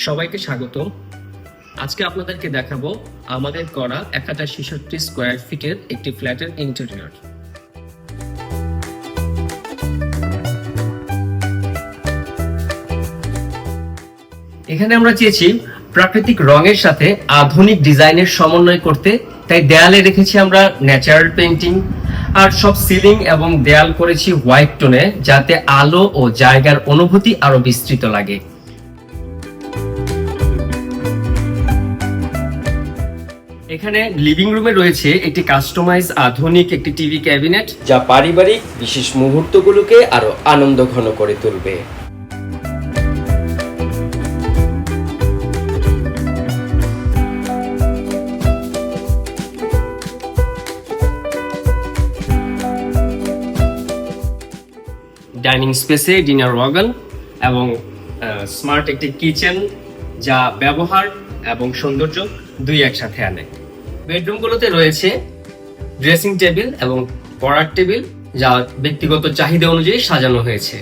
সবাইকে স্বাগত। আজকে আপনাদেরকে দেখাবো আমাদের করা 1066 স্কয়ার ফিটের একটি ফ্ল্যাটের ইন্টেরিয়র। এখানে আমরা চেয়েছি প্রাকৃতিক রঙের সাথে আধুনিক ডিজাইনের সমন্বয় করতে, তাই দেয়ালে রেখেছি আমরা ন্যাচারাল পেইন্টিং, আর সব সিলিং এবং দেয়াল করেছি হোয়াইট টোনে, যাতে আলো ও জায়গার অনুভূতি আরো বিস্তৃত লাগে। এখানে লিভিং রুমে রয়েছে একটি কাস্টমাইজ আধুনিক একটি টিভি ক্যাবিনেট, যা পারিবারিক বিশেষ মুহূর্তগুলোকে আরো আনন্দঘন করে তুলবে। ডাইনিং স্পেসে ডিনার ওয়াগন এবং স্মার্ট একটি কিচেন, যা ব্যবহার এবং সৌন্দর্য দুই একসাথে আনে। বেডরুমগুলোতে রয়েছে ড্রেসিং টেবিল এবং পড়ার টেবিল, যা ব্যক্তিগত চাহিদা অনুযায়ী সাজানো হয়েছে।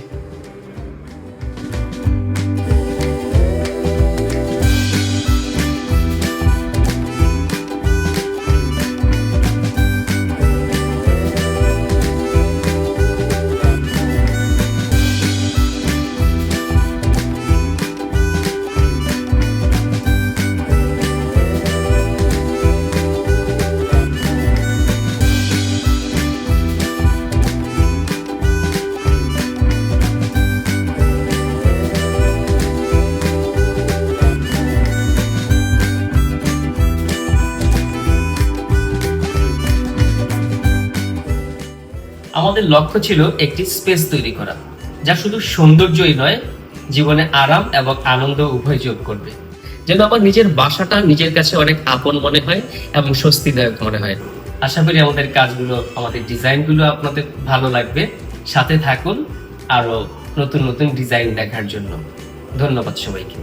আমাদের লক্ষ্য ছিল একটি স্পেস তৈরি করা, যা শুধু সৌন্দর্যই নয়, জীবনে আরাম এবং আনন্দ উভয় যোগ করবে, যেন আমার নিজের বাসাটা নিজের কাছে অনেক আপন মনে হয় এবং স্বস্তিদায়ক মনে হয়। আশা করি আমাদের কাজগুলো, আমাদের ডিজাইনগুলো আপনাদের ভালো লাগবে। সাথে থাকুন আরো নতুন নতুন ডিজাইন দেখার জন্য। ধন্যবাদ সবাইকে।